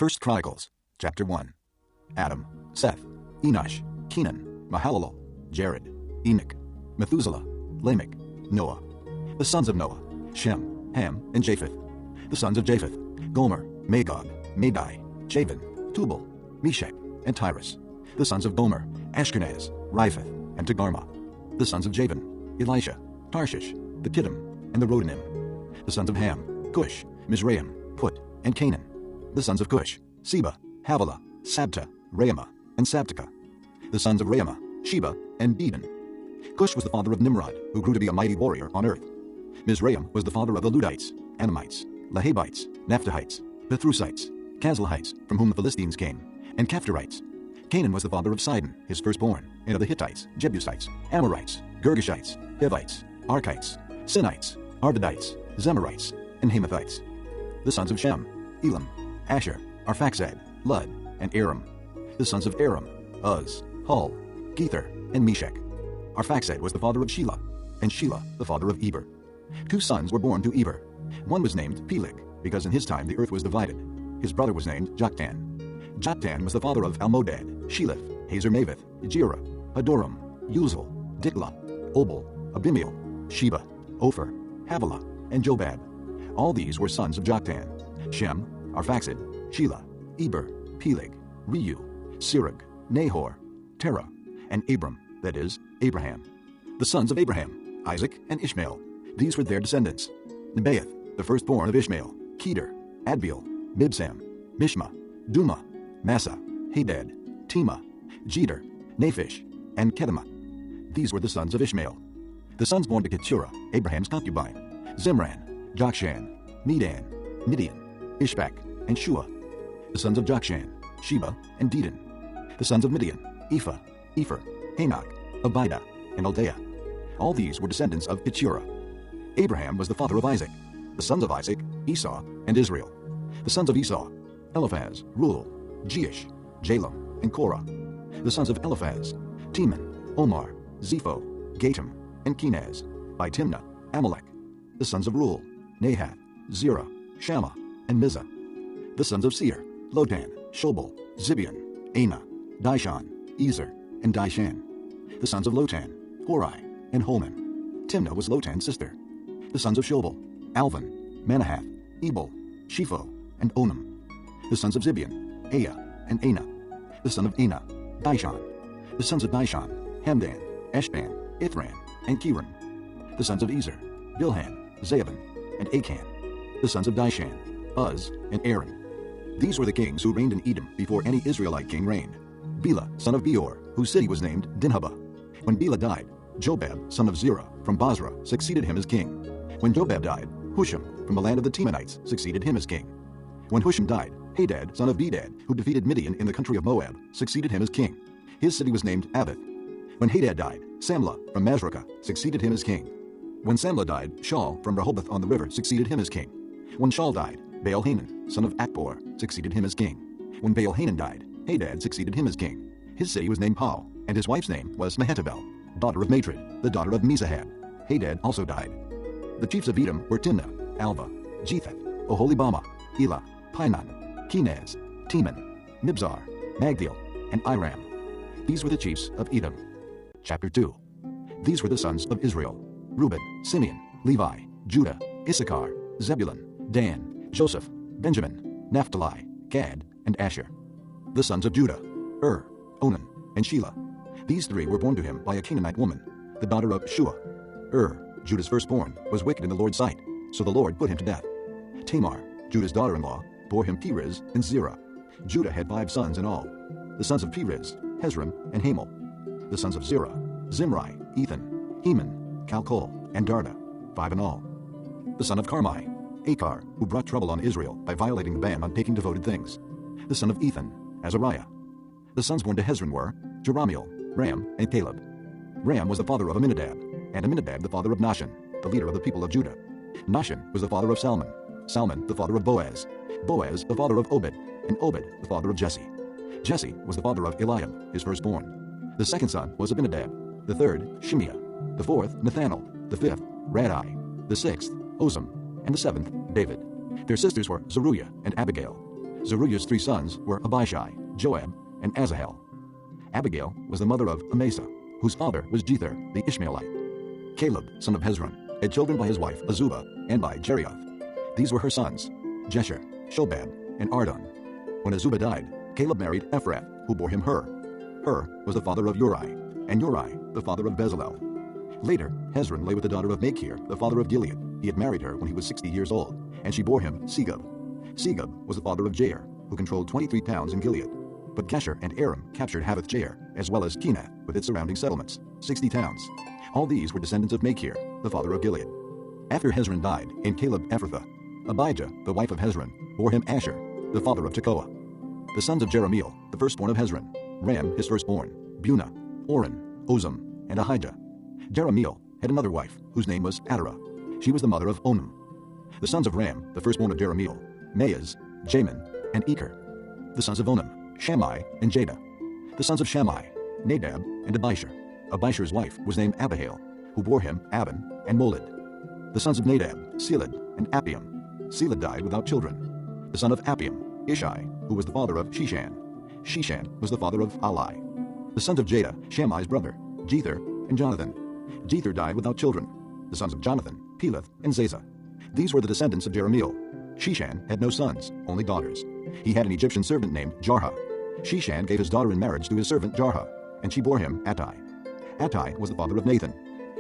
1 Chronicles, chapter 1. Adam, Seth, Enosh, Kenan, Mahalalel, Jared, Enoch, Methuselah, Lamech, Noah. The sons of Noah, Shem, Ham, and Japheth. The sons of Japheth, Gomer, Magog, Madai, Javan, Tubal, Meshach, and Tyrus. The sons of Gomer, Ashkenaz, Riphath, and Togarmah. The sons of Javan, Elisha, Tarshish, the Kittim, and the Rodanim. The sons of Ham, Cush, Mizraim, Put, and Canaan. The sons of Cush, Seba, Havilah, Sabta, Raamah, and Sabteka. The sons of Raamah, Sheba, and Dedan. Cush was the father of Nimrod, who grew to be a mighty warrior on earth. Mizraim was the father of the Ludites, Anamites, Lahabites, Naphtuhites, Petrusites, Casluhites, from whom the Philistines came, and Caphtorites. Canaan was the father of Sidon, his firstborn, and of the Hittites, Jebusites, Amorites, Girgashites, Hivites, Archites, Sinites, Arvadites, Zemarites, and Hamathites. The sons of Shem, Elam, Asher, Arphaxad, Lud, and Aram. The sons of Aram, Uz, Hul, Gether, and Meshach. Arphaxad was the father of Shelah, and Shelah the father of Eber. 2 sons were born to Eber. One was named Peleg, because in his time the earth was divided. His brother was named Joktan. Joktan was the father of Almodad, Sheleph, Hazarmaveth, Jerah, Hadoram, Uzal, Diklah, Obal, Abimael, Sheba, Ophir, Havilah, and Jobab. All these were sons of Joktan: Shem, Arphaxad, Shelah, Eber, Peleg, Reu, Serug, Nahor, Terah, and Abram, that is, Abraham. The sons of Abraham, Isaac and Ishmael. These were their descendants: Nebaioth, the firstborn of Ishmael, Kedar, Adbeel, Mibsam, Mishma, Duma, Massa, Hadad, Tema, Jeter, Naphish, and Kedemah. These were the sons of Ishmael. The sons born to Keturah, Abraham's concubine: Zimran, Jokshan, Medan, Midian, Ishbak, and Shua. The sons of Jokshan, Sheba, and Dedan. The sons of Midian: Ephah, Epher, Hanok, Abida, and Aldea. All these were descendants of Keturah. Abraham was the father of Isaac. The sons of Isaac, Esau, and Israel. The sons of Esau: Eliphaz, Reuel, Jeish, Jalem, and Korah. The sons of Eliphaz: Teman, Omar, Zepho, Gatam, and Kenaz, by Timnah, Amalek. The sons of Reuel: Nahath, Zerah, Shammah, and Mizah. The sons of Seir: Lotan, Shobal, Zibeon, Anah, Dishon, Ezer, and Dishan. The sons of Lotan: Hori, and Holman. Timnah was Lotan's sister. The sons of Shobal: Alvan, Manahath, Ebal, Shepho, and Onam. The sons of Zibeon: Aya, and Anah. The son of Anah: Dishon. The sons of Dishon: Hamdan, Eshban, Ithran, and Kiran. The sons of Ezer: Bilhan, Zaaban, and Achan. The sons of Dishan: Uz, and Aaron. These were the kings who reigned in Edom before any Israelite king reigned. Bela, son of Beor, whose city was named Dinhabah. When Bela died, Jobab, son of Zerah, from Basra, succeeded him as king. When Jobab died, Husham, from the land of the Temanites, succeeded him as king. When Husham died, Hadad, son of Bedad, who defeated Midian in the country of Moab, succeeded him as king. His city was named Avith. When Hadad died, Samlah, from Masrekah, succeeded him as king. When Samlah died, Shaul, from Rehoboth on the river, succeeded him as king. When Shaul died, Baal-Hanan, son of Akbor, succeeded him as king. When Baal-Hanan died, Hadad succeeded him as king. His city was named Pau, and his wife's name was Mehetabel, daughter of Matred, the daughter of Mezahab. Hadad also died. The chiefs of Edom were Timnah, Alva, Jetheth, Oholibamah, Elah, Pinon, Kenaz, Teman, Mibzar, Magdiel, and Iram. These were the chiefs of Edom. Chapter 2. These were the sons of Israel: Ruben, Simeon, Levi, Judah, Issachar, Zebulun, Dan, Joseph, Benjamin, Naphtali, Gad, and Asher. The sons of Judah: Onan, and Shelah. These 3 were born to him by a Canaanite woman, the daughter of Shua. Judah's firstborn, was wicked in the Lord's sight, so the Lord put him to death. Tamar, Judah's daughter-in-law, bore him Perez and Zerah. Judah had 5 sons in all. The sons of Perez: Hezron and Hamel. The sons of Zerah: Zimri, Ethan, Heman, Calcol, and Darda, 5 in all. The son of Carmi: Achar, who brought trouble on Israel by violating the ban on taking devoted things. The son of Ethan: Azariah. The sons born to Hezron were Jerahmeel, Ram, and Caleb. Ram was the father of Aminadab, and Aminadab the father of Nahshon, the leader of the people of Judah. Nahshon was the father of Salmon, Salmon the father of Boaz, Boaz the father of Obed, and Obed the father of Jesse. Jesse was the father of Eliab, his firstborn. The second son was Abinadab, the third Shimeah, the fourth Nethanel, the fifth Radai, the sixth Ozem, and the seventh David. Their sisters were Zeruiah and Abigail. Zeruiah's 3 sons were Abishai, Joab, and Asahel. Abigail was the mother of Amasa, whose father was Jether the Ishmaelite. Caleb, son of Hezron, had children by his wife Azubah and by Jerioth. These were her sons, Jesher, Shobab, and Ardon. When Azubah died, Caleb married Ephrath, who bore him Hur. Hur was the father of Uri, and Uri the father of Bezalel. Later, Hezron lay with the daughter of Machir, the father of Gilead. He had married her when he was 60 years old, and she bore him Segub. Segub was the father of Jair, who controlled 23 towns in Gilead. But Gesher and Aram captured Havoth-Jair, as well as Kenath with its surrounding settlements, 60 towns. All these were descendants of Machir, the father of Gilead. After Hezron died in Caleb Ephrathah, Abijah, the wife of Hezron, bore him Asher, the father of Tekoa. The sons of Jerahmeel, the firstborn of Hezron, Ram his firstborn, Bunah, Oren, Ozem, and Ahijah. Jerahmeel had another wife, whose name was Adarah. She was the mother of Onam. The sons of Ram, the firstborn of Jerahmeel, Maaz, Jamin, and Eker. The sons of Onam, Shammai and Jada. The sons of Shammai, Nadab and Abishur. Abishur's wife was named Abihail, who bore him Abin and Molid. The sons of Nadab, Seled and Appiam. Seled died without children. The son of Appiam, Ishai, who was the father of Sheshan. Sheshan was the father of Ali. The sons of Jada, Shammai's brother, Jether and Jonathan. Jether died without children. The sons of Jonathan, Peleth and Zazah. These were the descendants of Jerahmeel. Sheshan had no sons, only daughters. He had an Egyptian servant named Jarha. Sheshan gave his daughter in marriage to his servant Jarha, and she bore him Attai. Attai was the father of Nathan.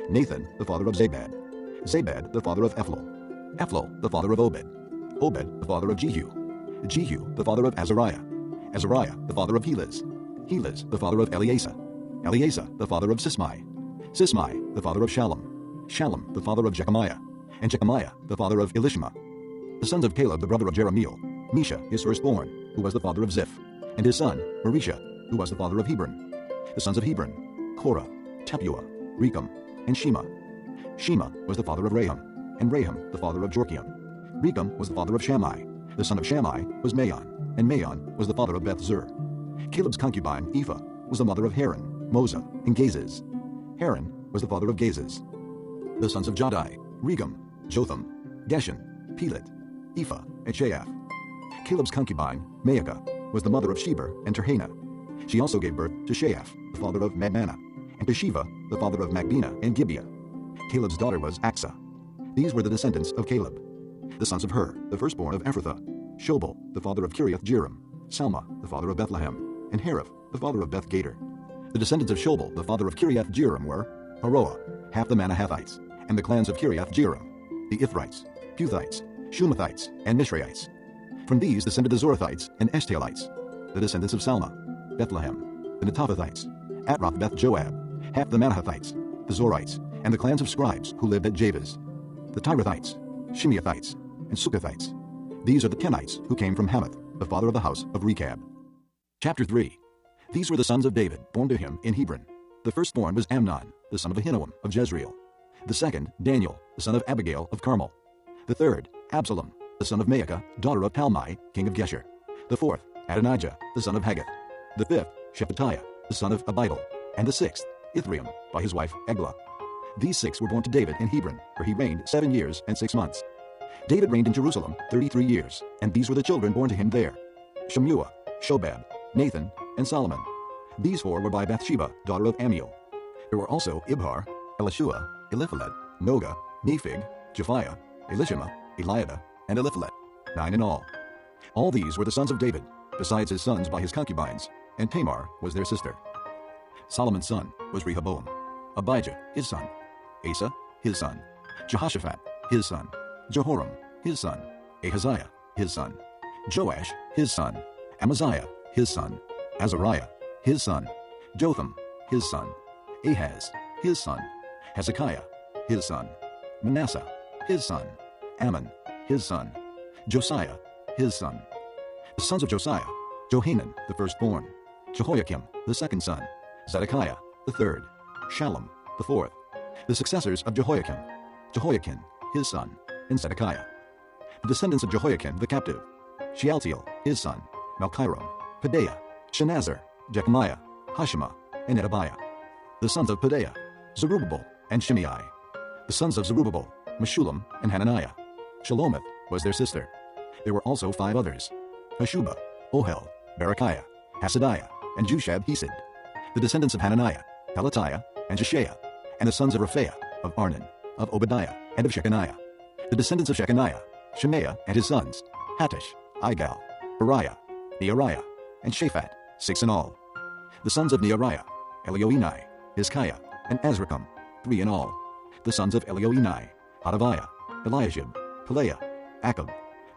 Nathan the father of Zabad. Zabad the father of Ephlol. Ephlol the father of Obed. Obed the father of Jehu. Jehu the father of Azariah. Azariah the father of Helez. Helez the father of Eleasa. Eleasa the father of Sismai. Sismai the father of Shallum. Shallum the father of Jechamiah. And Jechamiah the father of Elishama. The sons of Caleb the brother of Jerahmeel, Mesha his firstborn, who was the father of Ziph, and his son Marisha, who was the father of Hebron. The sons of Hebron, Korah, Tapua, Rechem, and Shema. Shema was the father of Raham, and Raham the father of Jorkiam. Rechem was the father of Shammai. The son of Shammai was Maon, and Maon was the father of Beth-zur. Caleb's concubine Ephah was the mother of Haran, Moza, and Gazez. Haran was the father of Gazez. The sons of Jadai, Regem, Jotham, Geshen, Pelet, Ephah, and Sheaph. Caleb's concubine, Maacah, was the mother of Sheber and Terhana. She also gave birth to Sheaph, the father of Madmannah, and to Sheva, the father of Macbena and Gibeah. Caleb's daughter was Aksah. These were the descendants of Caleb. The sons of Hur, the firstborn of Ephrathah, Shobal, the father of Kiriath-jearim, Salma, the father of Bethlehem, and Hariph, the father of Beth-gader. The descendants of Shobal, the father of Kiriath-jearim, were Haroah, half the Manahathites, and the clans of Kiriath-jearim, the Ithrites, Puthites, Shumathites, and Mishraites. From these descended the Zorathites and Eshtaolites, the descendants of Salma, Bethlehem, the Netophathites, Atroth Beth-joab, half the Manahathites, the Zorites, and the clans of scribes who lived at Jabez, the Tirathites, Shimeathites, and Sukkothites. These are the Kenites who came from Hamath, the father of the house of Rechab. Chapter 3. These were the sons of David, born to him in Hebron. The firstborn was Amnon, the son of Ahinoam of Jezreel. The second, Daniel, the son of Abigail of Carmel. The third, Absalom, the son of Maacah, daughter of Talmai, king of Geshur. The fourth, Adonijah, the son of Haggith. The fifth, Shephatiah, the son of Abidal. And the sixth, Ithream, by his wife Eglah. These 6 were born to David in Hebron, where he reigned 7 years and 6 months. David reigned in Jerusalem 33 years, and these were the children born to him there: Shemuah, Shobab, Nathan, and Solomon. These 4 were by Bathsheba, daughter of Ammiel. There were also Ibhar, Elishua, Eliphalet, Noga, Nephig, Japhiah, Elishama, Eliada, and Eliphalet, 9 in all. All these were the sons of David, besides his sons by his concubines, and Tamar was their sister. Solomon's son was Rehoboam, Abijah his son, Asa his son, Jehoshaphat his son, Jehoram his son, Ahaziah his son, Joash his son, Amaziah his son, Azariah his son, Jotham his son, Ahaz his son, Hezekiah his son, Manasseh his son, Ammon his son, Josiah his son. The sons of Josiah: Johanan the firstborn, Jehoiakim the second son, Zedekiah the third, Shallum the fourth. The successors of Jehoiakim: Jehoiakim his son, and Zedekiah. The descendants of Jehoiakim the captive: Shealtiel his son, Malchiram, Pedaiah, Shenazar, Jechamiah, Hashema, and Nedabiah. The sons of Pedaiah: Zerubbabel and Shimei. The sons of Zerubbabel: Meshullam and Hananiah. Shelomith was their sister. There were also 5 others: Hashubah, Ohel, Berechiah, Hasadiah, and Jushab-Hesed. The descendants of Hananiah, Pelatiah, and Jeshaiah, and the sons of Rephaiah, of Arnan, of Obadiah, and of Shechaniah. The descendants of Shechaniah, Shemaiah and his sons, Hattush, Igal, Beriah, Neariah, and Shaphat, 6 in all. The sons of Neariah, Elioenai, Hizkiah, and Azrikam, 3 in all. The sons of Elioenai, Hodaviah, Eliashib, Pelaiah, Akab,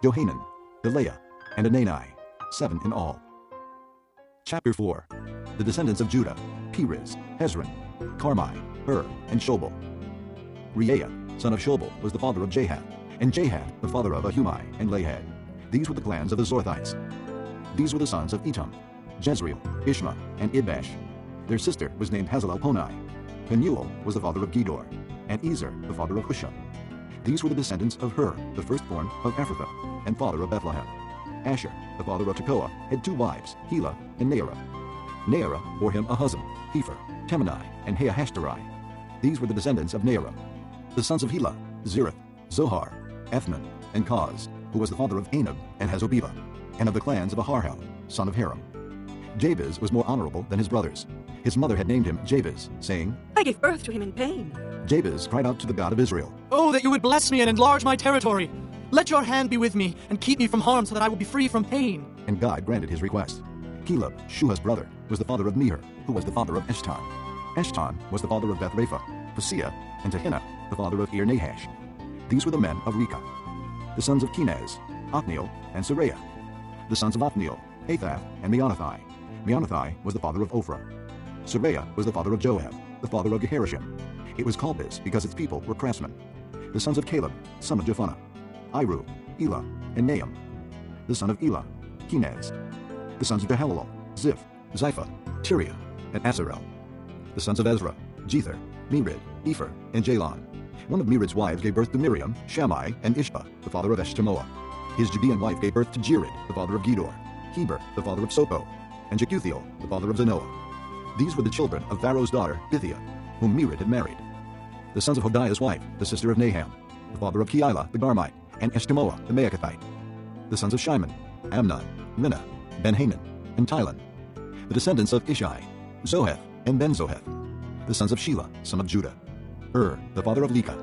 Johanan, Delaiah, and Anani, 7 in all. Chapter 4. The descendants of Judah, Perez, Hezron, Carmi, and Shobal. Reaiah, son of Shobal, was the father of Jahath, and Jahath the father of Ahumai and Lahad. These were the clans of the Zorthites. These were the sons of Etam, Jezreel, Ishma, and Idbash. Their sister was named Hazelelponai. Penuel was the father of Gedor, and Ezer the father of Husham. These were the descendants of Hur, the firstborn of Ephrathah, and father of Bethlehem. Asher, the father of Tekoa, had 2 wives, Helah and Naarah. Naarah bore him Ahuzam, Hepher, Temani, and Haahashterai. These were the descendants of Naarah. The sons of Helah, Zereth, Zohar, Ethnan, and Koz, who was the father of Anab and Hazobebah, and of the clans of Aharhel, son of Haram. Jabez was more honorable than his brothers. His mother had named him Jabez, saying, I gave birth to him in pain. Jabez cried out to the God of Israel, Oh, that you would bless me and enlarge my territory. Let your hand be with me and keep me from harm so that I will be free from pain. And God granted his request. Caleb, Shuh's brother, was the father of Meher, who was the father of Eshton. Eshton was the father of Bethrapha, Paseah, and Tehinnah, the father of Ir-Nahash. These were the men of Rekah. The sons of Kenaz, Othniel, and Seraiah. The sons of Othniel, Hathath, and Meonothai. Meonothai was the father of Ophrah. Seraiah was the father of Joab, the father of Geharashim. It was called this because its people were craftsmen. The sons of Caleb, son of Jephunneh, Iru, Elah, and Nahum. The son of Elah, Kenaz. The sons of Jehalelel, Ziph, Ziphah, Tiriah, and Asarel. The sons of Ezra, Jether, Mered, Epher, and Jalon. One of Mered's wives gave birth to Miriam, Shammai, and Ishba, the father of Eshtemoa. His Judean wife gave birth to Jered, the father of Gedor, Heber, the father of Sopo, and Jekuthiel, the father of Zanoah. These were the children of Pharaoh's daughter, Bithiah, whom Mered had married. The sons of Hodiah's wife, the sister of Naham, the father of Keilah the Garmite, and Eshtemoa the Maacathite. The sons of Shimon, Amnon, Minna, Ben-Hanan, and Tilon. The descendants of Ishai, Zoheth, and Ben-Zoheth. The sons of Shelah, son of Judah, the father of Leka,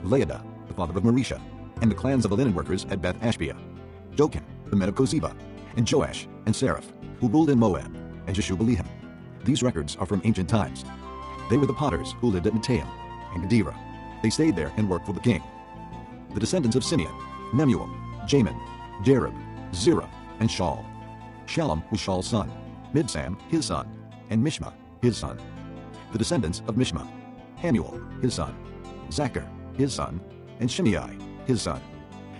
Laada, the father of Marisha, and the clans of the linen workers at Beth-Ashbea, Jokim, the men of Kozeba, and Joash, and Seraph, who ruled in Moab, and Jeshub-Lehem. These records are from ancient times. They were the potters who lived at Netaim and Gedera. They stayed there and worked for the king. The descendants of Simeon, Nemuel, Jamin, Jareb, Zerah, and Shaul. Shallum was Shaul's son, Mibsam his son, and Mishma his son. The descendants of Mishma, Hamuel his son, Zachar his son, and Shimei his son.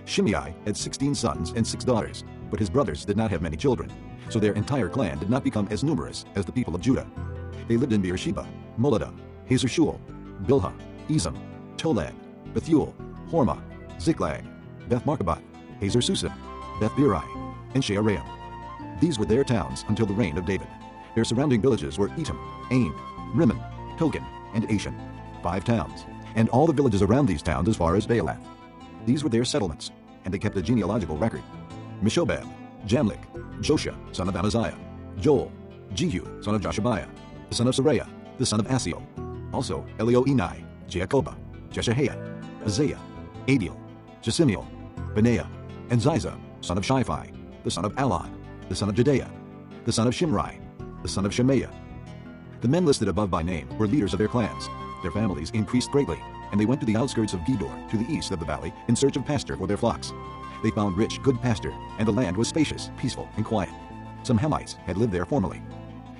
Shimei had 16 sons and 6 daughters, but his brothers did not have many children, so their entire clan did not become as numerous as the people of Judah. They lived in Beersheba, Moladah, Hazer-Shual, Bilhah, Ezem, Tolad, Bethuel, Hormah, Ziklag, Beth-Markaboth, Hazer-Susim, Beth-Biri, and Shearaim. These were their towns until the reign of David. Their surrounding villages were Etam, Ain, Rimmon, Token, and Ashan, 5 towns, and all the villages around these towns as far as Baalath. These were their settlements, and they kept a genealogical record. Meshobab, Jamlik, Joshua, son of Amaziah, Joel, Jehu, son of Joshabiah, the son of Seraiah, the son of Asiel, also Elioenai, Jacoba, Jeshahiah, Azariah, Adiel, Jesimiel, Benaiah, and Ziza, son of Shiphi, the son of Alon, the son of Jedaiah, the son of Shimri, the son of Shemaiah. The men listed above by name were leaders of their clans. Their families increased greatly, and they went to the outskirts of Gedor, to the east of the valley, in search of pasture for their flocks. They found rich, good pasture, and the land was spacious, peaceful, and quiet. Some Hamites had lived there formerly.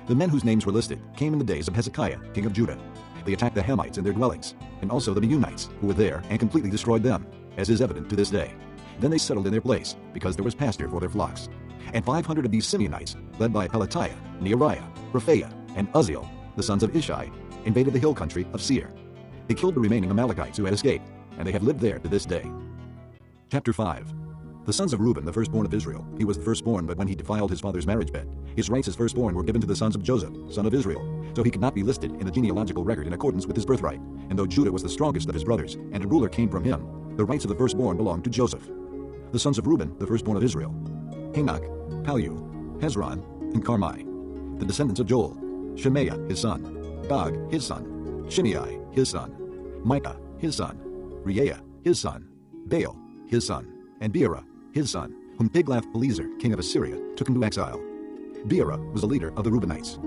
The men whose names were listed came in the days of Hezekiah, king of Judah. They attacked the Hamites in their dwellings, and also the Meunites, who were there, and completely destroyed them, as is evident to this day. Then they settled in their place, because there was pasture for their flocks. And 500 of these Simeonites, led by Pelatiah, Neariah, Rephaiah, and Uzziel, the sons of Ishai, invaded the hill country of Seir. They killed the remaining Amalekites who had escaped, and they have lived there to this day. Chapter 5. The sons of Ruben, the firstborn of Israel. He was the firstborn, but when he defiled his father's marriage bed, his rights as firstborn were given to the sons of Joseph, son of Israel, so he could not be listed in the genealogical record in accordance with his birthright. And though Judah was the strongest of his brothers, and a ruler came from him, the rights of the firstborn belonged to Joseph. The sons of Ruben, the firstborn of Israel. Hanok, Palu, Hezron, and Carmi. The descendants of Joel: Shemaiah his son, Gog his son, Shimei his son, Micah his son, Reaiah his son, Baal his son, and Beerah his son, whom Tiglath-Pileser king of Assyria took into exile. Beerah was the leader of the Reubenites.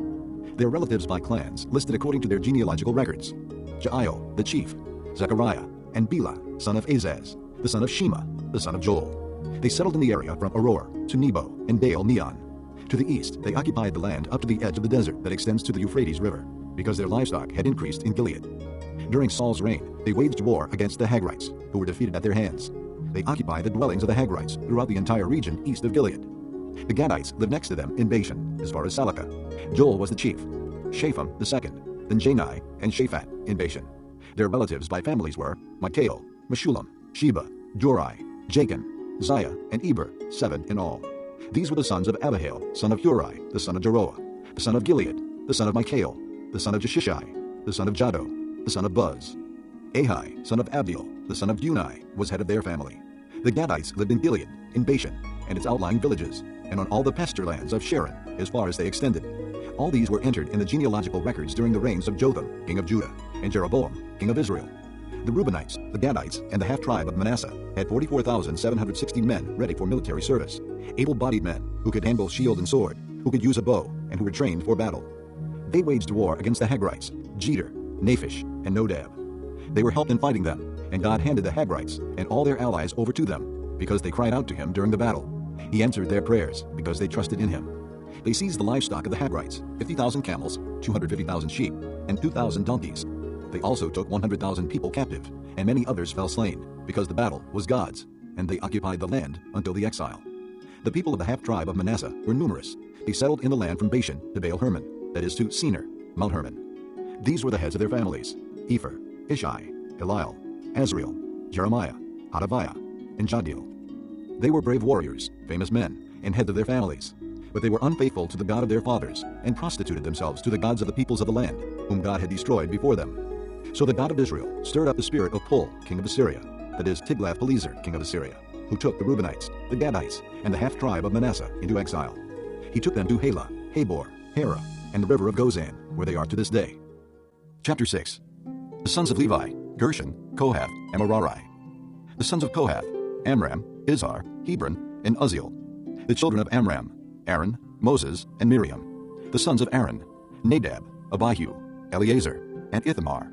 Their relatives by clans listed according to their genealogical records: Jeiel the chief, Zechariah, and Bela son of Azaz, the son of Shema, the son of Joel. They settled in the area from Aroer to Nebo and Baal Meon. To the east they occupied the land up to the edge of the desert that extends to the Euphrates River, because their livestock had increased in Gilead. During Saul's reign they waged war against the Hagrites, who were defeated at their hands. They occupied the dwellings of the Hagrites throughout the entire region east of Gilead. The Gadites lived next to them in Bashan, as far as Salakah. Joel was the chief, Shapham the second, then Jani and Shaphat in Bashan. Their relatives by families were Michael, Meshullam, Sheba, Jorai, Jachin, Ziah, and Eber, 7 in all. These were the sons of Abihail, son of Uri, the son of Jeroah, the son of Gilead, the son of Michael, the son of Jeshishai, the son of Jado, the son of Buz. Ahi, son of Abdiel, the son of Uni, was head of their family. The Gadites lived in Gilead, in Bashan, and its outlying villages, and on all the pasture lands of Sharon, as far as they extended. All these were entered in the genealogical records during the reigns of Jotham, king of Judah, and Jeroboam, king of Israel. The Reubenites, the Gadites, and the half-tribe of Manasseh had 44,760 men ready for military service, able-bodied men who could handle shield and sword, who could use a bow, and who were trained for battle. They waged war against the Hagrites, Jeter, Naphish, and Nodab. They were helped in fighting them, and God handed the Hagrites and all their allies over to them, because they cried out to him during the battle. He answered their prayers, because they trusted in him. They seized the livestock of the Hagrites, 50,000 camels, 250,000 sheep, and 2,000 donkeys. They also took 100,000 people captive, and many others fell slain, because the battle was God's, and they occupied the land until the exile. The people of the half-tribe of Manasseh were numerous. They settled in the land from Bashan to Baal-Hermon, that is to Senir, Mount Hermon. These were the heads of their families: Epher, Ishai, Eliel, Azriel, Jeremiah, Hodaviah, and Jadiel. They were brave warriors, famous men, and heads of their families. But they were unfaithful to the God of their fathers, and prostituted themselves to the gods of the peoples of the land, whom God had destroyed before them. So the God of Israel stirred up the spirit of Pul, king of Assyria, that is Tiglath-Pileser, king of Assyria, who took the Reubenites, the Gadites, and the half-tribe of Manasseh into exile. He took them to Halah, Habor, Hara, and the river of Gozan, where they are to this day. Chapter 6. The sons of Levi: Gershon, Kohath, and Merari. The sons of Kohath: Amram, Izhar, Hebron, and Uzziel. The children of Amram: Aaron, Moses, and Miriam. The sons of Aaron: Nadab, Abihu, Eleazar, and Ithamar.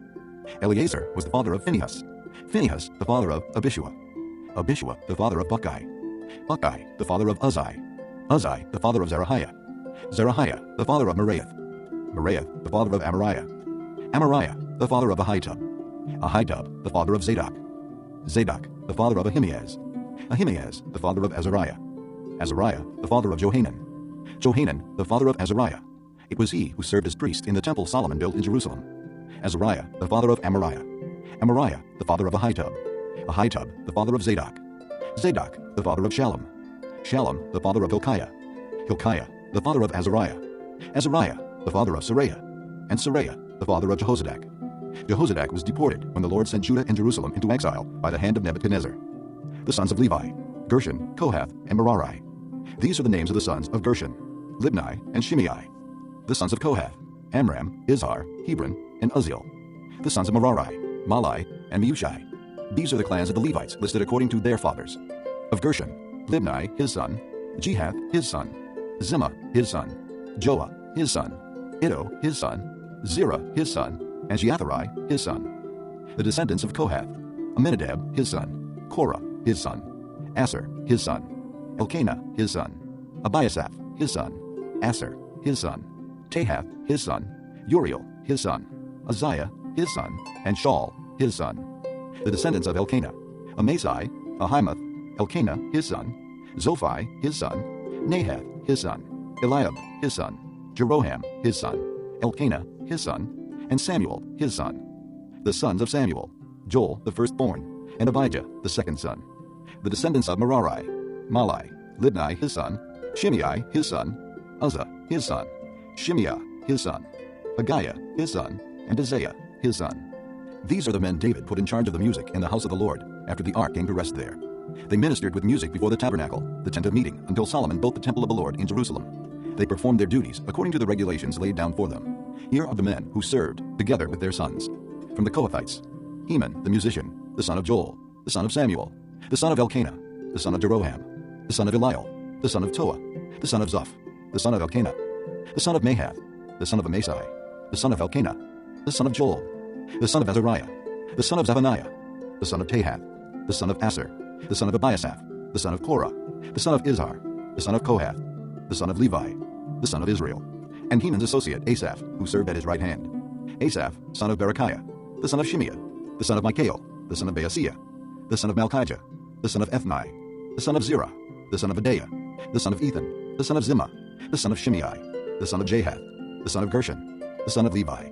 Eleazar was the father of Phinehas. Phinehas the father of Abishua. Abishua the father of Buckai. Buckai the father of Uzzi. Uzzi the father of Zerahiah. Zerahiah the father of Meraioth. Meraioth the father of Amariah. Amariah the father of Ahitub. Ahitub the father of Zadok. Zadok the father of Ahimaaz. Ahimaaz the father of Azariah. Azariah the father of Johanan. Johanan the father of Azariah. It was he who served as priest in the temple Solomon built in Jerusalem. Azariah the father of Amariah. Amariah the father of Ahitub. Ahitub the father of Zadok. Zadok the father of Shallum. Shallum the father of Hilkiah. Hilkiah the father of Azariah. Azariah the father of Seraiah. And Seraiah the father of Jehozadak. Jehozadak was deported when the Lord sent Judah and Jerusalem into exile by the hand of Nebuchadnezzar. The sons of Levi: Gershon, Kohath, and Merari. These are the names of the sons of Gershon: Libni and Shimei. The sons of Kohath: Amram, Izhar, Hebron, and Uzziel. The sons of Merari: Malai and Meushai. These are the clans of the Levites listed according to their fathers. Of Gershon: Libni his son, Jehath his son, Zimmah his son, Joah his son, Iddo his son, Zerah his son, and Sheathari his son. The descendants of Kohath: Aminadab his son, Korah his son, Aser his son, Elkanah his son, Abiasaph his son, Aser his son, Tahath his son, Uriel his son, Uzziah his son, and Shaul his son. The descendants of Elkanah: Amasai, Ahimath, Elkanah his son, Zophai his son, Nahath his son, Eliab his son, Jeroham his son, Elkanah his son, and Samuel his son. The sons of Samuel: Joel the firstborn, and Abijah the second son. The descendants of Merari: Malai, Libni his son, Shimei his son, Uzzah his son, Shimeah his son, Haggiah his son, and Isaiah his son. These are the men David put in charge of the music in the house of the Lord after the ark came to rest there. They ministered with music before the tabernacle, the tent of meeting, until Solomon built the temple of the Lord in Jerusalem. They performed their duties according to the regulations laid down for them. Here are the men who served, together with their sons. From the Kohathites, Heman the musician, the son of Joel, the son of Samuel, the son of Elkanah, the son of Jeroham, the son of Eliel, the son of Toah, the son of Zoph, the son of Elkanah, the son of Mahath, the son of Amasai, the son of Elkanah, the son of Joel, the son of Azariah, the son of Zephaniah, the son of Tahath, the son of Aser, the son of Abiasaph, the son of Korah, the son of Izhar, the son of Kohath, the son of Levi, the son of Israel, and Heman's associate Asaph, who served at his right hand. Asaph, son of Berechiah, the son of Shimeah, the son of Michael, the son of Baaseiah, the son of Malchijah, the son of Ethni, the son of Zerah, the son of Adaiah, the son of Ethan, the son of Zimmah, the son of Shimei, the son of Jahath, the son of Gershon, the son of Levi.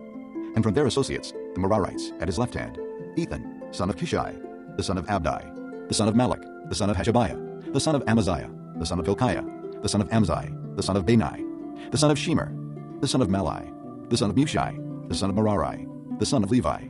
And from their associates, the Merarites, at his left hand, Ethan, son of Kishai, the son of Abdi, the son of Malach, the son of Hashabiah, the son of Amaziah, the son of Hilkiah, the son of Amzai, the son of Bani, the son of Shemer, the son of Malai, the son of Mushai, the son of Merari, the son of Levi.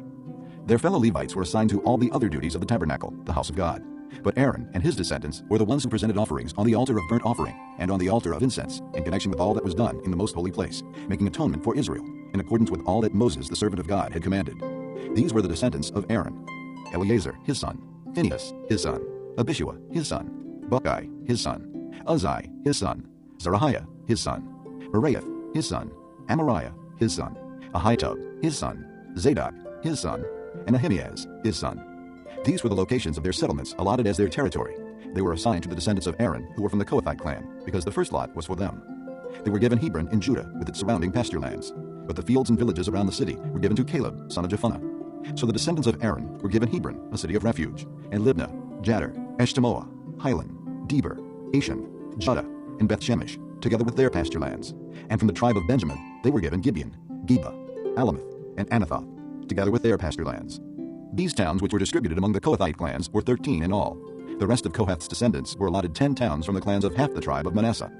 Their fellow Levites were assigned to all the other duties of the tabernacle, the house of God. But Aaron and his descendants were the ones who presented offerings on the altar of burnt offering and on the altar of incense in connection with all that was done in the most holy place, making atonement for Israel, in accordance with all that Moses, the servant of God, had commanded. These were the descendants of Aaron: Eleazar, his son; Phinehas, his son; Abishua, his son; Buckai, his son; Uzzi, his son; Zerahiah, his son; Meraioth, his son; Amariah, his son; Ahitub, his son; Zadok, his son; and Ahimaaz, his son. These were the locations of their settlements allotted as their territory. They were assigned to the descendants of Aaron, who were from the Kohathite clan, because the first lot was for them. They were given Hebron in Judah with its surrounding pasture lands, but the fields and villages around the city were given to Caleb, son of Jephunneh. So the descendants of Aaron were given Hebron, a city of refuge, and Libnah, Jadar, Eshtemoa, Hilan, Deber, Ashan, Judah, and Beth-Shemesh, together with their pasture lands. And from the tribe of Benjamin they were given Gibeon, Geba, Alameth, and Anathoth, together with their pasture lands. These towns, which were distributed among the Kohathite clans, were 13 in all. The rest of Kohath's descendants were allotted 10 towns from the clans of half the tribe of Manasseh.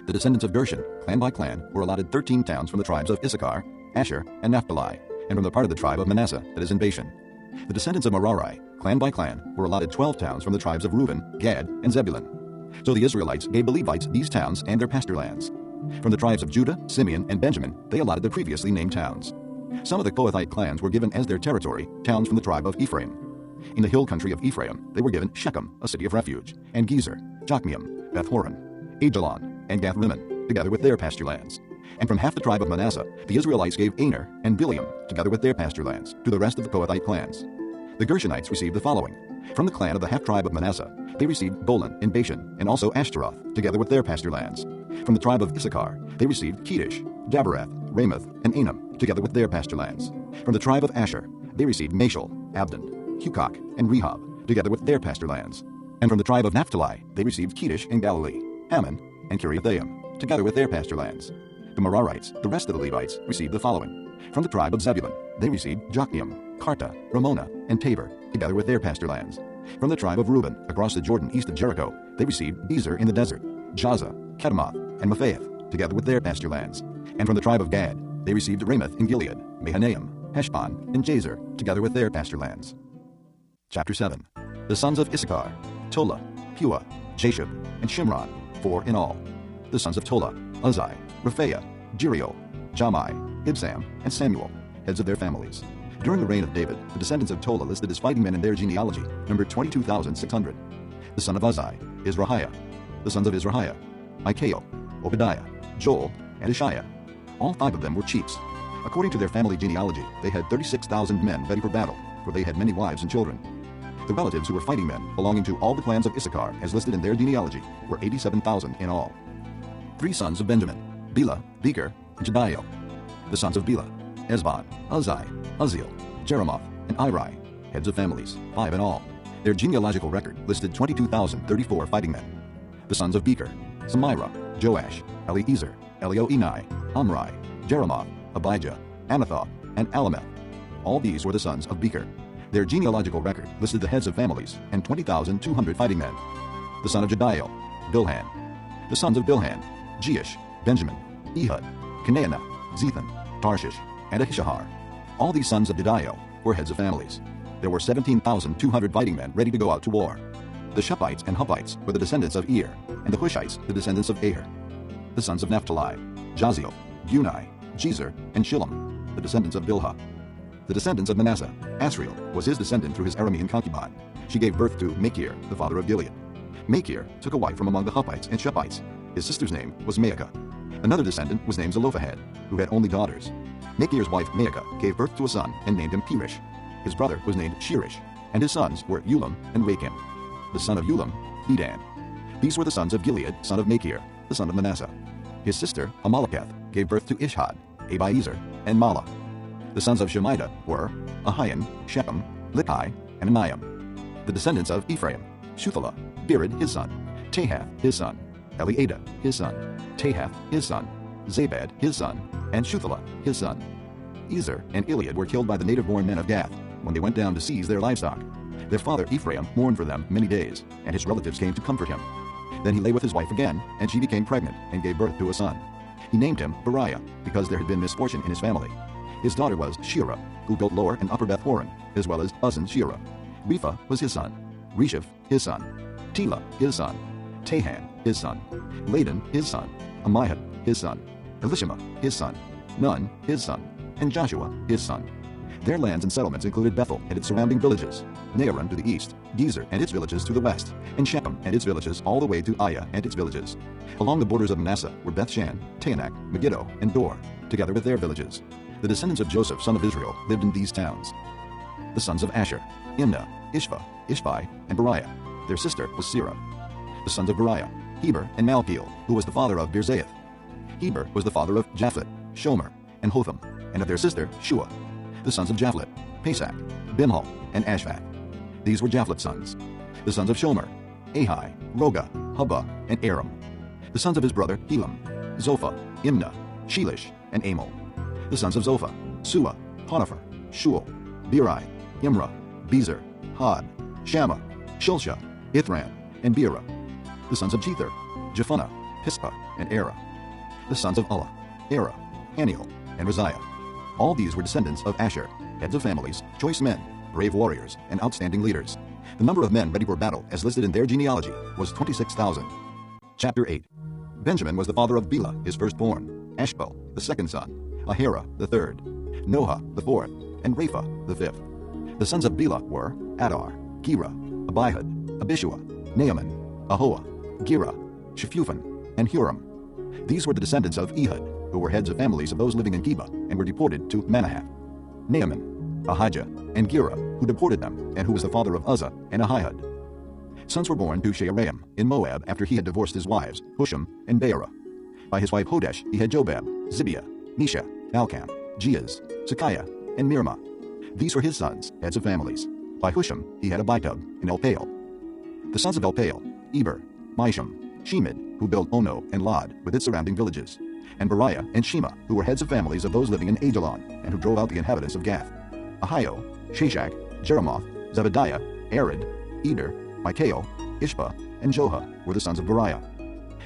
The descendants of Gershon, clan by clan, were allotted 13 towns from the tribes of Issachar, Asher, and Naphtali, and from the part of the tribe of Manasseh that is in Bashan. The descendants of Merari, clan by clan, were allotted 12 towns from the tribes of Ruben, Gad, and Zebulun. So the Israelites gave the Levites these towns and their pasture lands. From the tribes of Judah, Simeon, and Benjamin, they allotted the previously named towns. Some of the Kohathite clans were given as their territory towns from the tribe of Ephraim. In the hill country of Ephraim, they were given Shechem, a city of refuge, and Gezer, Jokmeam, Beth-horon, Ajalon, and Gath-rimmon, together with their pasture lands. And from half the tribe of Manasseh, the Israelites gave Aner and Bileam, together with their pasture lands, to the rest of the Kohathite clans. The Gershonites received the following. From the clan of the half-tribe of Manasseh, they received Golan in Bashan, and also Ashtaroth, together with their pasture lands. From the tribe of Issachar, they received Kedesh, Daberath, Ramoth, and Anam, together with their pasture lands. From the tribe of Asher, they received Mashal, Abdon, Hukok, and Rehob, together with their pasture lands. And from the tribe of Naphtali, they received Kedesh in Galilee, Ammon, and Kiriathaim, together with their pasture lands. The Merarites, the rest of the Levites, received the following. From the tribe of Zebulun, they received Jokneam, Karta, Ramona, and Tabor, together with their pasture lands. From the tribe of Reuben, across the Jordan east of Jericho, they received Bezer in the desert, Jaza, Kedemoth, and Mephaeth, together with their pasture lands. And from the tribe of Gad, they received Ramoth in Gilead, Mahanaim, Heshbon, and Jazer, together with their pasture lands. Chapter 7. The sons of Issachar: Tola, Pua, Jashub, and Shimron, 4 in all. The sons of Tola: Uzzi, Rephaiah, Jeriel, Jamai, Ibsam, and Samuel, heads of their families. During the reign of David, the descendants of Tola listed as fighting men in their genealogy numbered 22,600. The son of Uzzi: Izrahiah. The sons of Izrahiah: Micaiah, Obadiah, Joel, and Ishiah. All 5 of them were chiefs. According to their family genealogy, they had 36,000 men ready for battle, for they had many wives and children. The relatives who were fighting men belonging to all the clans of Issachar, as listed in their genealogy, were 87,000 in all. 3 sons of Benjamin: Bela, Becher, and Jediel. The sons of Bela: Ezbon, Uzzi, Uzziel, Jeremoth, and Iri, heads of families, 5 in all. Their genealogical record listed 22,034 fighting men. The sons of Becher: Samira, Joash, Eliezer, Elioenai, Omri, Jeremoth, Abijah, Anathoth, and Alameth. All these were the sons of Becher. Their genealogical record listed the heads of families and 20,200 fighting men. The son of Jediel: Bilhan. The sons of Bilhan: Jeish, Benjamin, Ehud, Kenaanah, Zethan, Tarshish, and Ahishahar. All these sons of Jediel were heads of families. There were 17,200 fighting men ready to go out to war. The Shuppites and Huppites were the descendants of Ir, and the Hushites the descendants of Aher. The sons of Naphtali: Jaziel, Guni, Jezer, and Shillem, the descendants of Bilhah. The descendants of Manasseh: Asriel was his descendant through his Aramean concubine. She gave birth to Machir, the father of Gilead. Machir took a wife from among the Huppites and Shuppites. His sister's name was Maacah. Another descendant was named Zelophehad, who had only daughters. Machir's wife Maacah gave birth to a son and named him Perish. His brother was named Shirish, and his sons were Ulam and Rakim. The son of Ulam, Bedan. These were the sons of Gilead, son of Machir, the son of Manasseh. His sister, Amaleketh, gave birth to Ishhad, Abiezer, and Mala. The sons of Shemida were Ahian, Shechem, Likai, and Aniam. The descendants of Ephraim: Shuthelah, Bered his son, Tahath his son, Eliada his son, Tahath his son, Zabad his son, and Shuthelah his son. Ezer and Iliad were killed by the native-born men of Gath when they went down to seize their livestock. Their father Ephraim mourned for them many days, and his relatives came to comfort him. Then he lay with his wife again, and she became pregnant and gave birth to a son. He named him Beriah, because there had been misfortune in his family. His daughter was Shirah, who built Lower and Upper Beth-horon, as well as Uzzen Shirah. Repha was his son, Resheph his son, Tela his son, Tahan his son, Ladan his son, Amihud his son, Elishama his son, Nun his son, and Joshua his son. Their lands and settlements included Bethel and its surrounding villages, Naaran to the east, Gezer and its villages to the west, and Shechem and its villages all the way to Aiah and its villages. Along the borders of Manasseh were Bethshan, Taanach, Megiddo, and Dor, together with their villages. The descendants of Joseph, son of Israel, lived in these towns. The sons of Asher: Imnah, Ishva, Ishvi, and Beriah. Their sister was Serah. The sons of Beriah: Heber and Malkiel, who was the father of Birzaith. Heber was the father of Japhlet, Shomer, and Hotham, and of their sister Shua. The sons of Japhlet: Pesach, Bimhal, and Ashvath. These were Japhlet's sons. The sons of Shomer: Ahi, Roga, Hubba, and Aram. The sons of his brother Helam: Zophah, Imnah, Shelish, and Amal. The sons of Zophah: Sua, Potiphar, Shul, Beri, Imrah, Bezer, Had, Shammah, Shulsha, Ithran, and Beerah. The sons of Jether: Jephunneh, Pispa, and Erah. The sons of Allah: Erah, Haniel, and Raziah. All these were descendants of Asher, heads of families, choice men, brave warriors, and outstanding leaders. The number of men ready for battle, as listed in their genealogy, was 26,000. Chapter 8. Benjamin was the father of Bela, his firstborn, Ashbel, the second son, Ahira, the third, Noah, the fourth, and Rapha, the fifth. The sons of Bela were Adar, Gera, Abihud, Abishua, Naaman, Ahoah, Gera, Shephupan, and Huram. These were the descendants of Ehud, who were heads of families of those living in Geba, and were deported to Manahath. Naaman, Ahijah, and Gera, who deported them, and who was the father of Uzzah and Ahihud. Sons were born to Shearam in Moab after he had divorced his wives, Husham and Beerah. By his wife Hodesh he had Jobab, Zibiah, Mesha, Malcham, Jeaz, Zekiah, and Mirmah. These were his sons, heads of families. By Husham he had Abitub and Elpaal. The sons of Elpaal: Eber, Misham, Shemid, who built Ono and Lod with its surrounding villages, and Beriah and Shema, who were heads of families of those living in Ajalon, and who drove out the inhabitants of Gath. Ahio, Shashak, Jeremoth, Zebadiah, Arid, Eder, Michael, Ishba, and Joha were the sons of Beriah.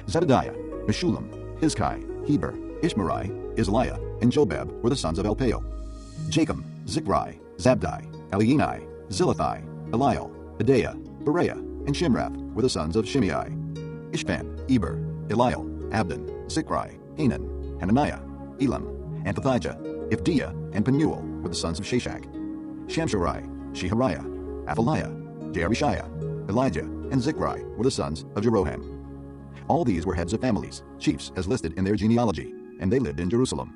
Zebadiah, Meshullam, Hizkai, Heber, Ishmerai, Isliah, and Jobab were the sons of Elpaal. Jacob, Zichri, Zabdi, Elienai, Zilathai, Eliel, Adaiah, Bereah, and Shimrath were the sons of Shimei. Ishpan, Eber, Eliel, Abdon, Zichri, Hanan, Hananiah, Elam, Anthothijah, Ifdiah, and Penuel were the sons of Shashak. Shamsharai, Shehariah, Athaliah, Jerishiah, Elijah, and Zichri were the sons of Jeroham. All these were heads of families, chiefs as listed in their genealogy, and they lived in Jerusalem.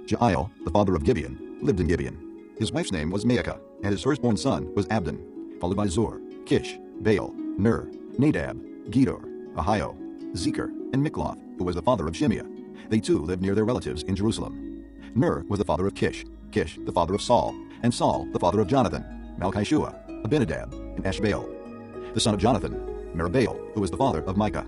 Jael, the father of Gibeon, lived in Gibeon. His wife's name was Maacah, and his firstborn son was Abdon, followed by Zur, Kish, Baal, Ner, Nadab, Gedor, Ahio, Zeker, and Mikloth, who was the father of Shimeah. They too lived near their relatives in Jerusalem. Ner was the father of Kish, Kish the father of Saul, and Saul the father of Jonathan, Malchishua, Abinadab, and Ashbaal. The son of Jonathan, Merabaal, who was the father of Micah.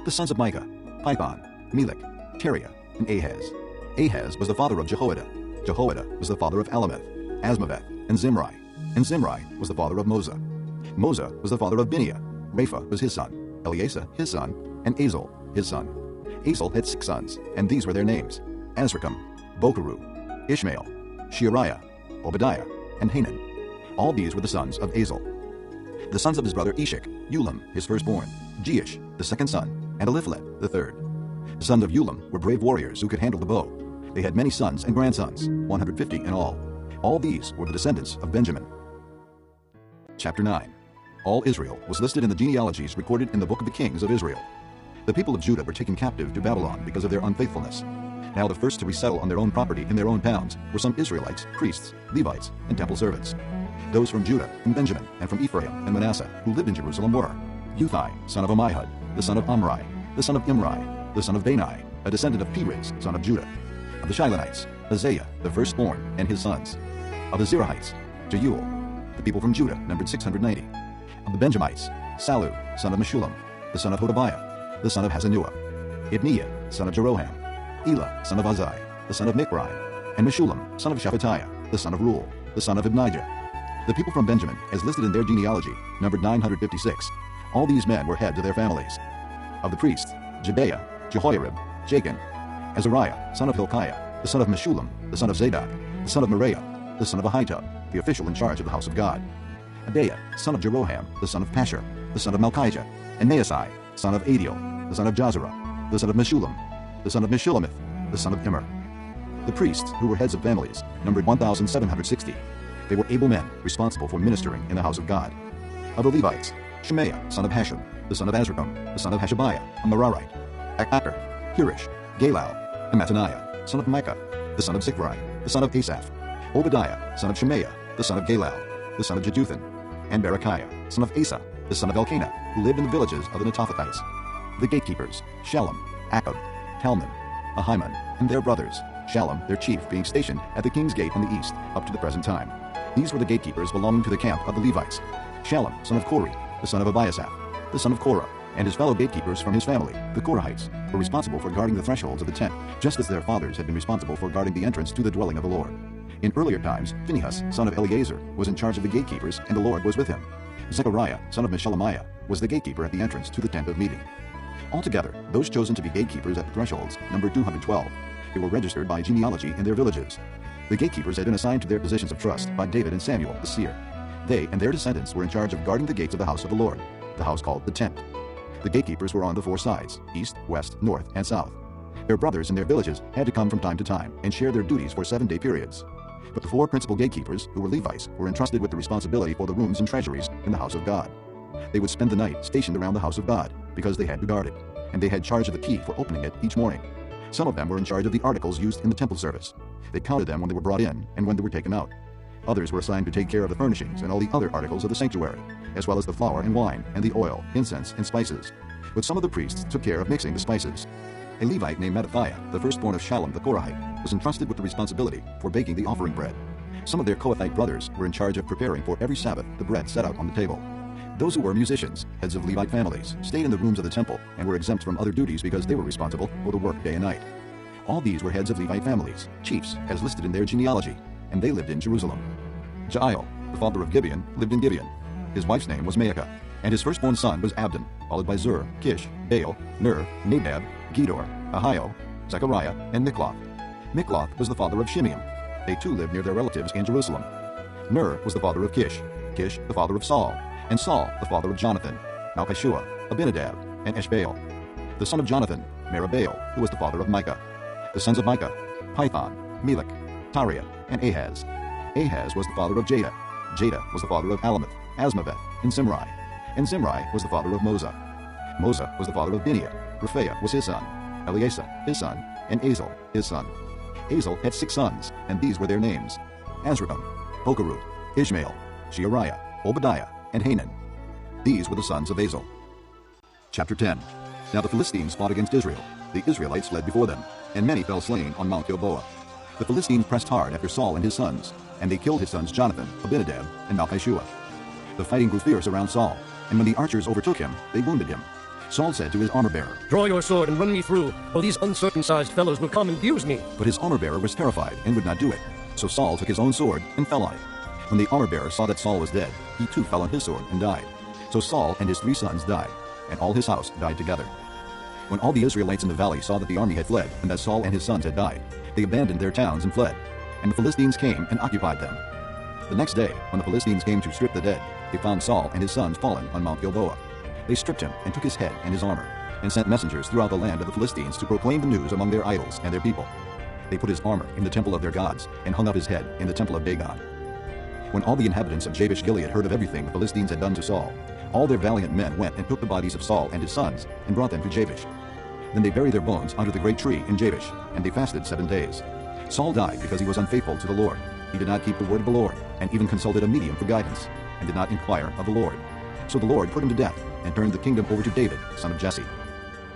The sons of Micah: Pithon, Melech, Teriah, and Ahaz. Ahaz was the father of Jehoiada. Jehoiada was the father of Alameth, Asmaveth, and Zimri. And Zimri was the father of Moza. Moza was the father of Bineah. Rapha was his son, Eleasa his son, and Azel his son. Azel had 6 sons, and these were their names: Azrikam, Bokeru, Ishmael, Sheariah, Obadiah, and Hanan. All these were the sons of Azel. The sons of his brother Eshek, Ulam, his firstborn, Jeish, the second son, and Eliphalet, the third. The sons of Ulam were brave warriors who could handle the bow. They had many sons and grandsons, 150 in all. All these were the descendants of Benjamin. Chapter 9. All Israel was listed in the genealogies recorded in the book of the kings of Israel. The people of Judah were taken captive to Babylon because of their unfaithfulness. Now the first to resettle on their own property in their own towns were some Israelites, priests, Levites, and temple servants. Those from Judah, from Benjamin, and from Ephraim and Manasseh who lived in Jerusalem were Uthai, son of Ammihud, the son of Omri, the son of Imri, the son of Bani, a descendant of Perez, son of Judah. Of the Shilonites, Isaiah, the firstborn, and his sons. Of the Zerahites, Jeuel. The people from Judah numbered 690. Of the Benjamites, Salu, son of Meshullam, the son of Hodaviah, the son of Hazanuah. Ibniah, son of Jeroham. Elah, son of Azai, the son of Mikrai, and Meshullam, son of Shephatiah, the son of Ruel, the son of Ibnijah. The people from Benjamin, as listed in their genealogy, numbered 956. All these men were heads of their families. Of the priests, Jedaiah, Jehoiarib, Jachin, Azariah, son of Hilkiah, the son of Meshullam, the son of Zadok, the son of Moriah, the son of Ahitub, the official in charge of the house of God. Adaiah, son of Jeroham, the son of Pashur, the son of Malchijah, and Maasai, son of Adiel, the son of Jazarah, the son of Meshullam, the son of Meshulamith, the son of Immer. The priests, who were heads of families, numbered 1,760. They were able men, responsible for ministering in the house of God. Of the Levites, Shemaiah, son of Hashum, the son of Azrikam, the son of Hashabiah, a Merarite, Akar, Hirish, Galal, and Mattaniah, son of Micah, the son of Zichri, the son of Asaph, Obadiah, son of Shemaiah, the son of Galal, the son of Jeduthun, and Berechiah, son of Asa, the son of Elkanah, who lived in the villages of the Netophathites. The gatekeepers, Shallum, Akab, Talmon, Ahiman, and their brothers, Shallum, their chief, being stationed at the king's gate on the east, up to the present time. These were the gatekeepers belonging to the camp of the Levites. Shallum, son of Kori, the son of Abiasaph, the son of Korah, and his fellow gatekeepers from his family, the Korahites, were responsible for guarding the thresholds of the tent, just as their fathers had been responsible for guarding the entrance to the dwelling of the Lord. In earlier times, Phinehas, son of Eleazar, was in charge of the gatekeepers, and the Lord was with him. Zechariah, son of Meshelemiah, was the gatekeeper at the entrance to the tent of meeting. Altogether, those chosen to be gatekeepers at the thresholds numbered 212. They were registered by genealogy in their villages. The gatekeepers had been assigned to their positions of trust by David and Samuel, the seer. They and their descendants were in charge of guarding the gates of the house of the Lord, the house called the tent. The gatekeepers were on the four sides, east, west, north, and south. Their brothers in their villages had to come from time to time and share their duties for 7-day periods. But the four principal gatekeepers, who were Levites, were entrusted with the responsibility for the rooms and treasuries in the house of God. They would spend the night stationed around the house of God, because they had to guard it, and they had charge of the key for opening it each morning. Some of them were in charge of the articles used in the temple service. They counted them when they were brought in and when they were taken out. Others were assigned to take care of the furnishings and all the other articles of the sanctuary, as well as the flour and wine and the oil, incense, and spices. But some of the priests took care of mixing the spices. A Levite named Mattathiah, the firstborn of Shallum the Korahite, was entrusted with the responsibility for baking the offering bread. Some of their Kohathite brothers were in charge of preparing for every Sabbath the bread set out on the table. Those who were musicians, heads of Levite families, stayed in the rooms of the temple and were exempt from other duties because they were responsible for the work day and night. All these were heads of Levite families, chiefs, as listed in their genealogy, and they lived in Jerusalem. Jael, the father of Gibeon, lived in Gibeon. His wife's name was Maacah, and his firstborn son was Abdon, followed by Zur, Kish, Baal, Ner, Nadab, Gedor, Ahio, Zechariah, and Mikloth. Mikloth was the father of Shimeam. They too lived near their relatives in Jerusalem. Ner was the father of Kish, Kish the father of Saul, and Saul the father of Jonathan, Malchishua, Abinadab, and Eshbaal. The son of Jonathan, Merabaal, who was the father of Micah. The sons of Micah, Python, Melech, Tariah, and Ahaz. Ahaz was the father of Jada. Jada was the father of Alameth, Asmaveth, and Zimri. And Zimri was the father of Moza. Moza was the father of Bineah. Rephaiah was his son. Eleasa, his son, and Azel, his son. Azel had 6 sons, and these were their names: Azrikam, Bokeru, Ishmael, Sheariah, Obadiah, and Hanan. These were the sons of Azel. Chapter 10. Now the Philistines fought against Israel. The Israelites fled before them, and many fell slain on Mount Gilboa. The Philistines pressed hard after Saul and his sons, and they killed his sons Jonathan, Abinadab, and Malchishua. The fighting grew fierce around Saul, and when the archers overtook him, they wounded him. Saul said to his armor-bearer, "Draw your sword and run me through, or these uncircumcised fellows will come and abuse me." But his armor-bearer was terrified and would not do it. So Saul took his own sword and fell on it. When the armor-bearer saw that Saul was dead, he too fell on his sword and died. So Saul and his 3 sons died, and all his house died together. When all the Israelites in the valley saw that the army had fled and that Saul and his sons had died, they abandoned their towns and fled, and the Philistines came and occupied them. The next day, when the Philistines came to strip the dead, they found Saul and his sons fallen on Mount Gilboa. They stripped him and took his head and his armor, and sent messengers throughout the land of the Philistines to proclaim the news among their idols and their people. They put his armor in the temple of their gods, and hung up his head in the temple of Dagon. When all the inhabitants of Jabesh Gilead heard of everything the Philistines had done to Saul, all their valiant men went and took the bodies of Saul and his sons, and brought them to Jabesh. Then they buried their bones under the great tree in Jabesh, and they fasted 7 days. Saul died because he was unfaithful to the Lord. He did not keep the word of the Lord, and even consulted a medium for guidance, and did not inquire of the Lord. So the Lord put him to death, and turned the kingdom over to David, son of Jesse.